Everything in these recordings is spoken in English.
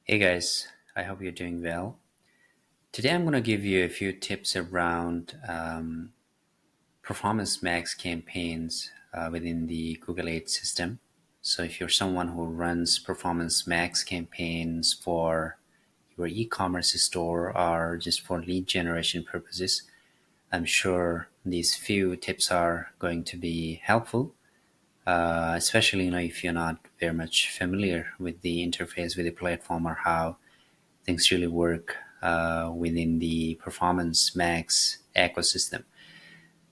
Hey guys, I hope you're doing well. Today I'm going to give you a few tips around performance max campaigns within the Google Ads system. So, if you're someone who runs performance max campaigns for your e commerce store or just for lead generation purposes, I'm sure these few tips are going to be helpful. Especially if you're not very much familiar with the interface with the platform or how things really work within the Performance Max ecosystem.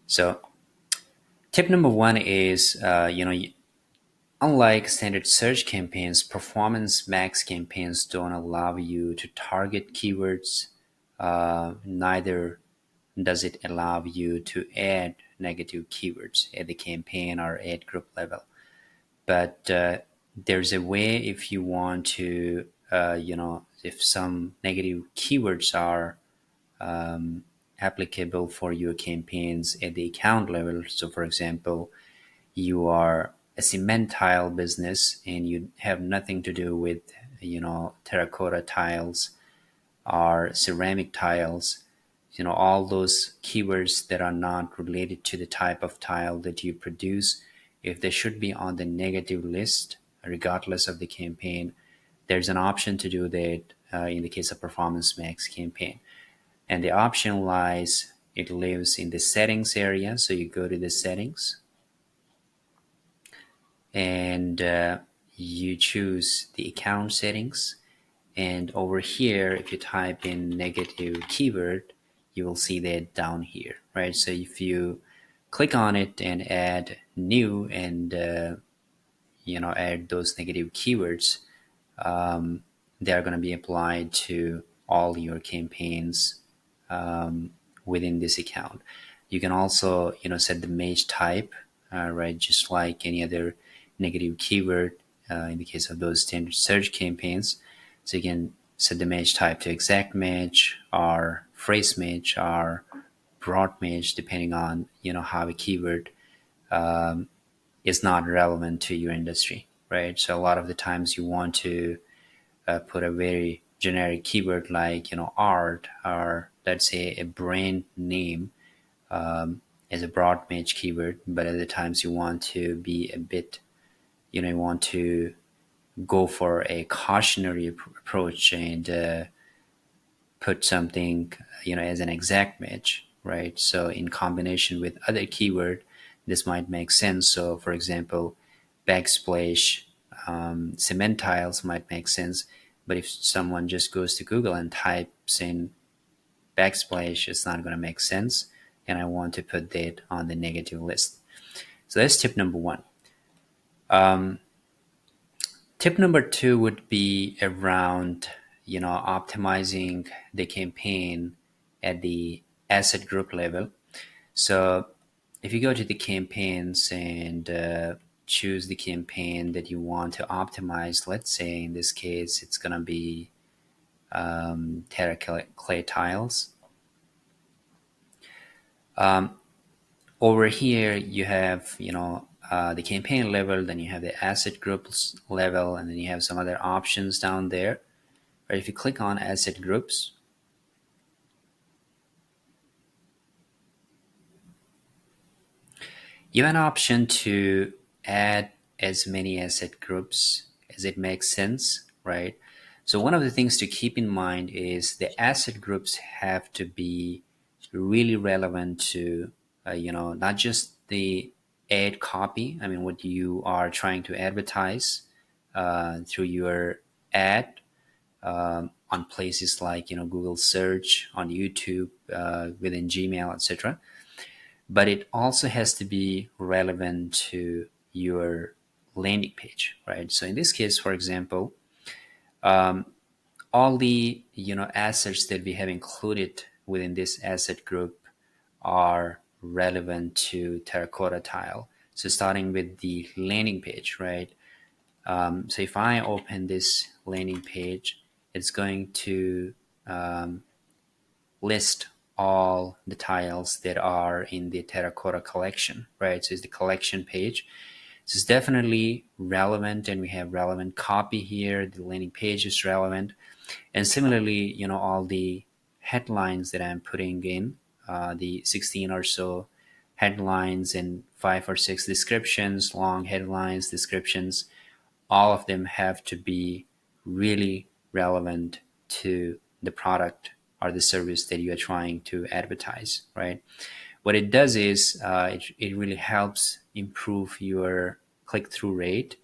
So, tip number one is, unlike standard search campaigns, Performance Max campaigns don't allow you to target keywords. Neither does it allow you to add negative keywords at the campaign or ad group level. But there's a way if you want to, if some negative keywords are applicable for your campaigns at the account level. So, for example, you are a cement tile business and you have nothing to do with, terracotta tiles or ceramic tiles. All those keywords that are not related to the type of tile that you produce, if they should be on the negative list, regardless of the campaign, there's an option to do that in the case of Performance Max campaign. And the option it lives in the settings area. So you go to the settings and you choose the account settings. And over here, if you type in negative keyword, you will see that down here, right? So if you click on it and add new and, add those negative keywords, they are going to be applied to all your campaigns within this account. You can also, set the image type, right? Just like any other negative keyword in the case of those standard search campaigns. So you can set the image type to exact match or phrase match or broad match, depending on, how a keyword is not relevant to your industry, right? So a lot of the times you want to put a very generic keyword like art, or let's say a brand name, as a broad match keyword, but other times you want to be a bit, you want to go for a cautionary approach and put something, as an exact match, right? So in combination with other keyword, this might make sense. So for example, backsplash, cement tiles might make sense. But if someone just goes to Google and types in backsplash, it's not going to make sense. And I want to put that on the negative list. So that's tip number one. Tip number two would be around, optimizing the campaign at the asset group level. So if you go to the campaigns and choose the campaign that you want to optimize, let's say in this case it's going to be terracotta tiles. Over here you have, the campaign level, then you have the asset groups level, and then you have some other options down there. But if you click on asset groups, you have an option to add as many asset groups as it makes sense, right? So one of the things to keep in mind is the asset groups have to be really relevant to, not just the ad copy. I mean, what you are trying to advertise through your ad, on places like Google search, on YouTube, within Gmail, etc. But it also has to be relevant to your landing page, right? So in this case, for example, all the assets that we have included within this asset group are relevant to terracotta tile. So starting with the landing page, right? So if I open this landing page, it's going to list all the tiles that are in the terracotta collection, right? So it's the collection page. So it's definitely relevant, and we have relevant copy here. The landing page is relevant. And similarly, all the headlines that I'm putting in, the 16 or so headlines and 5 or 6 descriptions, long headlines, descriptions, all of them have to be really relevant to the product or the service that you are trying to advertise, right? What it does is it really helps improve your click-through rate.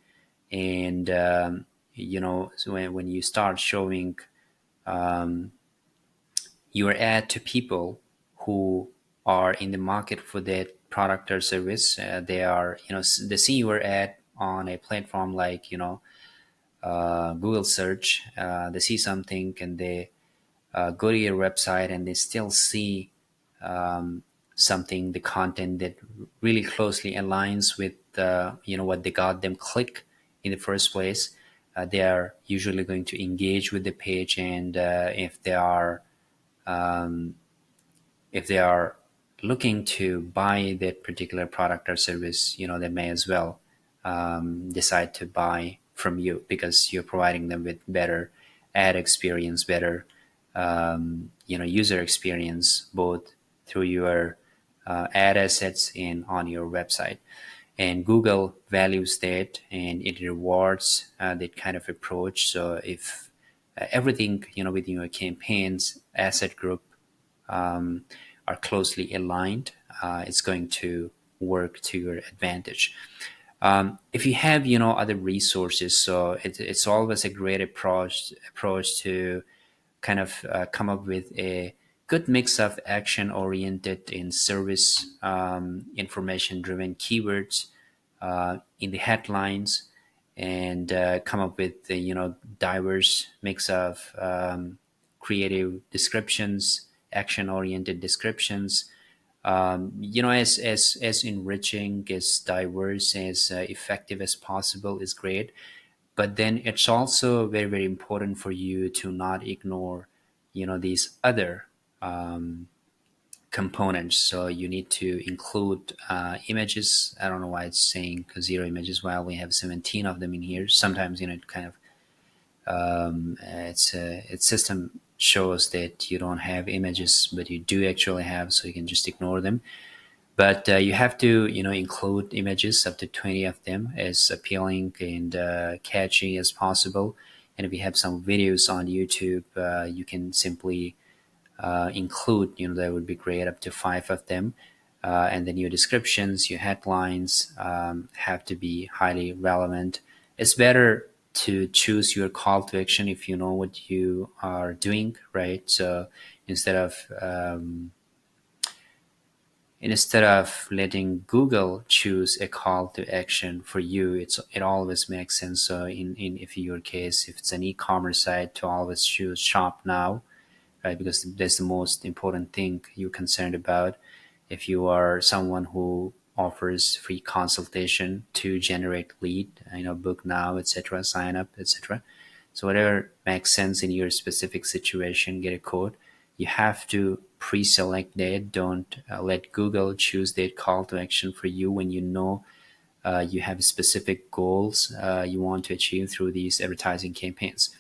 And so when you start showing your ad to people who are in the market for that product or service, they are, they see your ad on a platform like, Google search. They see something, and they go to your website, and they still see something, the content that really closely aligns with what they got them click in the first place. They are usually going to engage with the page, and if they are looking to buy that particular product or service, they may as well decide to buy from you, because you're providing them with better ad experience, better user experience, both through your ad assets and on your website. And Google values that, and it rewards that kind of approach. So if everything within your campaigns asset group um, are closely aligned, it's going to work to your advantage. If you have other resources, so it's always a great approach to kind of come up with a good mix of action oriented and service information driven keywords in the headlines, and come up with the diverse mix of creative descriptions, action oriented descriptions, as enriching, as diverse, as effective as possible is great. But then it's also very, very important for you to not ignore these other components. So you need to include images. I don't know why it's saying 0 images while we have 17 of them in here. Sometimes it kind of its system shows that you don't have images, but you do actually have, so you can just ignore them. But you have to include images, up to 20 of them, as appealing and catchy as possible. And if you have some videos on YouTube, you can simply include, that would be great, up to 5 of them. And then your descriptions, your headlines have to be highly relevant. It's better to choose your call to action if you know what you are doing, right? So instead of letting Google choose a call to action for you, it always makes sense. So in if your case, if it's an e-commerce site, to always choose shop now, right? Because that's the most important thing you're concerned about. If you are someone who offers free consultation to generate lead, book now, etc., sign up, etc. So whatever makes sense in your specific situation, get a code. You have to pre-select that. Don't let Google choose that call to action for you when you know you have specific goals you want to achieve through these advertising campaigns.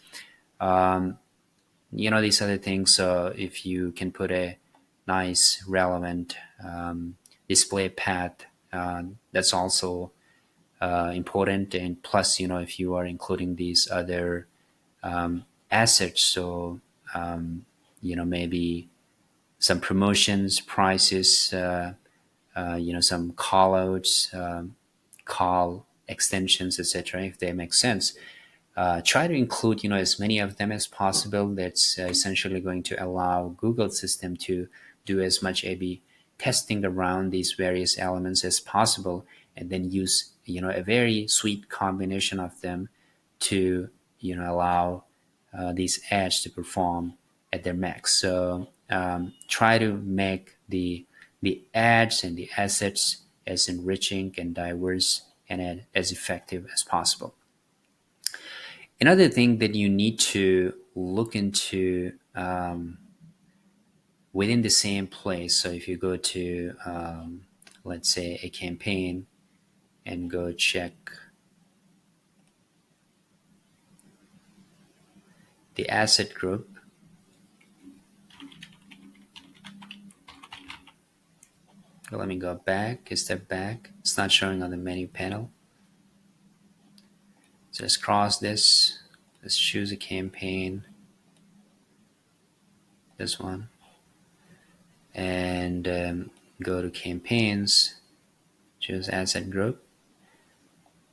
These other things. So if you can put a nice, relevant display path, that's also important. And plus, if you are including these other assets, so maybe some promotions, prices, some call outs, call extensions, etc., if they make sense. Try to include as many of them as possible. That's essentially going to allow Google system to do as much A/B testing around these various elements as possible, and then use a very sweet combination of them to allow these ads to perform at their max. So try to make the ads and the assets as enriching and diverse and as effective as possible. Another thing that you need to look into within the same place. So if you go to, let's say, a campaign, and go check the asset group. Let me go back, a step back. It's not showing on the menu panel. So let's cross this. Let's choose a campaign, this one, and go to campaigns, choose asset group.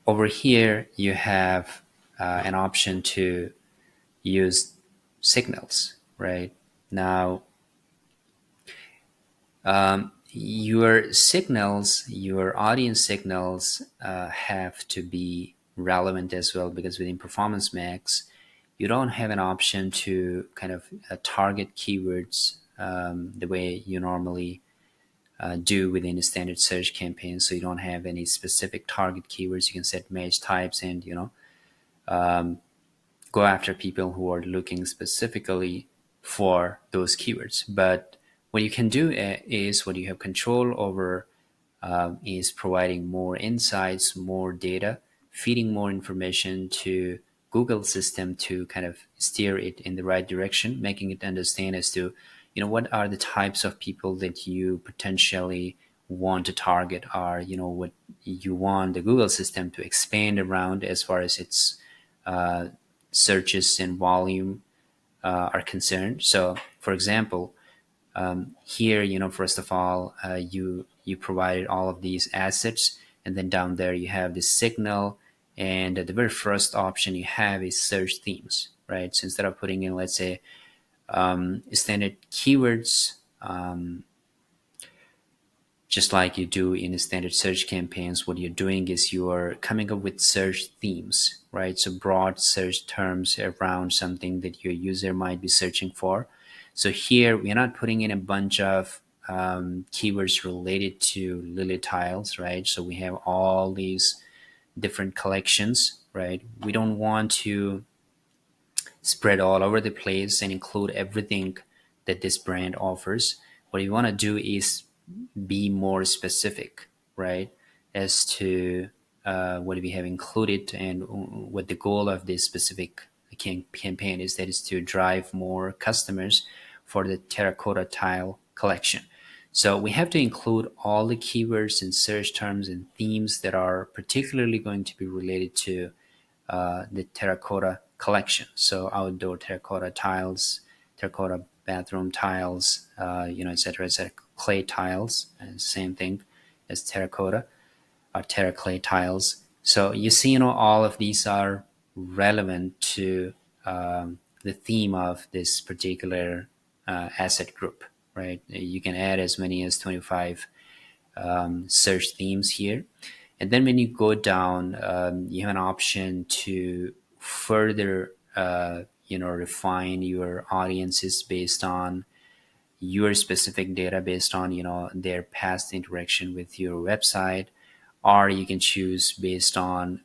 Over here, you have an option to use signals, right? Now, your signals, your audience signals have to be relevant as well, because within Performance Max, you don't have an option to kind of target keywords the way you normally do within a standard search campaign. So you don't have any specific target keywords. You can set match types and, go after people who are looking specifically for those keywords. But what you can do is, what you have control over is providing more insights, more data, feeding more information to Google system to kind of steer it in the right direction, making it understand as to, what are the types of people that you potentially want to target, or, what you want the Google system to expand around as far as its uh, searches and volume are concerned. So, for example, here, first of all, you provided all of these assets, and then down there you have this signal, and the very first option you have is search themes, right? So instead of putting in, let's say, standard keywords, just like you do in standard search campaigns, what you're doing is you're coming up with search themes, right? So broad search terms around something that your user might be searching for. So here we're not putting in a bunch of keywords related to lily tiles, right? So we have all these different collections, right? We don't want to spread all over the place and include everything that this brand offers. What you want to do is be more specific, right, as to what we have included and what the goal of this specific campaign is. That is to drive more customers for the terracotta tile collection. So we have to include all the keywords and search terms and themes that are particularly going to be related to the terracotta collection. So outdoor terracotta tiles, terracotta bathroom tiles, etc., etc. Clay tiles, same thing as terracotta or terraclay tiles. So you see, all of these are relevant to the theme of this particular asset group, right? You can add as many as 25 search themes here. And then when you go down, you have an option to further, refine your audiences based on your specific data, based on, their past interaction with your website, or you can choose based on,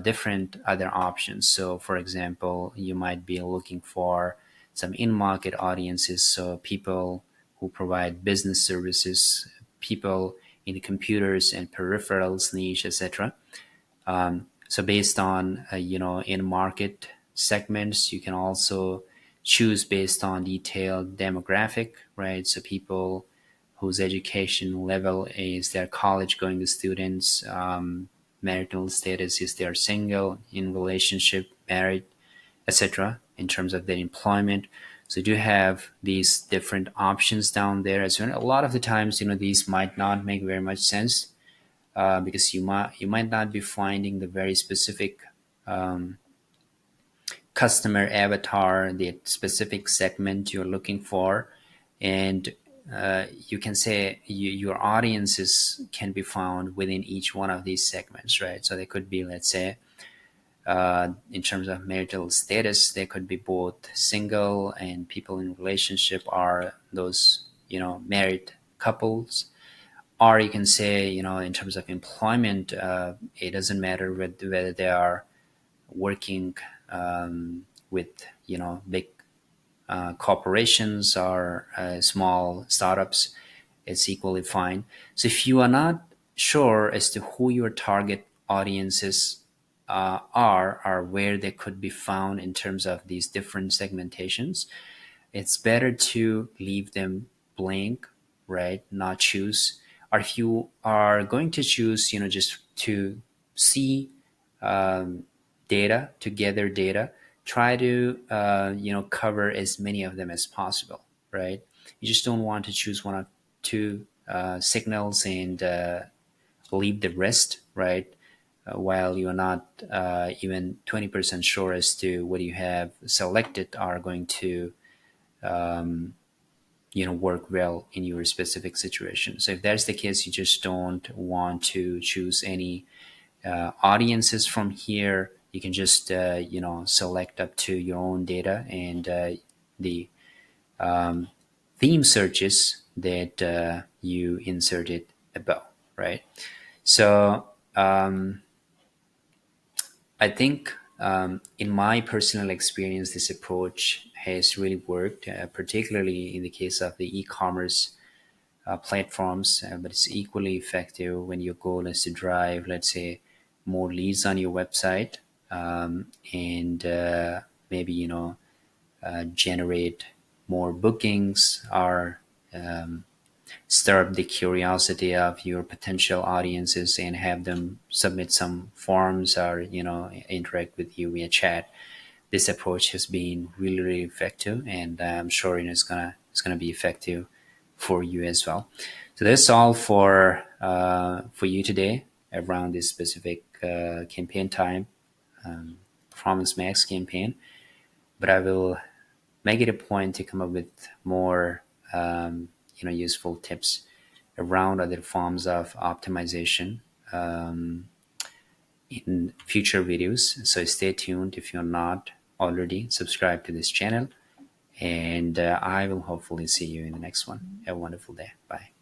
different other options. So, for example, you might be looking for some in-market audiences, so people who provide business services, people in the computers and peripherals niche, etc. So based on in market segments, you can also choose based on detailed demographic, right? So people whose education level is their college going students, marital status is they're single, in relationship, married, etc. in terms of their employment. So you do have these different options down there as well. A lot of the times, these might not make very much sense because you might not be finding the very specific customer avatar, the specific segment you're looking for, and you can say your audiences can be found within each one of these segments, right? So they could be, let's say, in terms of marital status, they could be both single and people in relationship, are those married couples. Or you can say, in terms of employment, it doesn't matter whether they are working with big corporations or small startups. It's equally fine. So if you are not sure as to who your target audiences are where they could be found in terms of these different segmentations, it's better to leave them blank, right? Not choose. Or if you are going to choose, just to see um, data, to gather data, try to cover as many of them as possible, right? You just don't want to choose one or two signals and leave the rest, right? While you're not even 20% sure as to what you have selected are going to work well in your specific situation. So if that's the case, you just don't want to choose any audiences from here. You can just select up to your own data and the theme searches that you inserted above, right? So I think in my personal experience, this approach has really worked, particularly in the case of the e-commerce platforms, but it's equally effective when your goal is to drive, let's say, more leads on your website, and maybe generate more bookings or stir up the curiosity of your potential audiences and have them submit some forms or interact with you via chat. This approach has been really, really effective, and I'm sure it's gonna be effective for you as well. So that's all for you today around this specific campaign time, Performance Max campaign. But I will make it a point to come up with more useful tips around other forms of optimization in future videos. So stay tuned if you're not already subscribed to this channel, and I will hopefully see you in the next one. Have a wonderful day. Bye.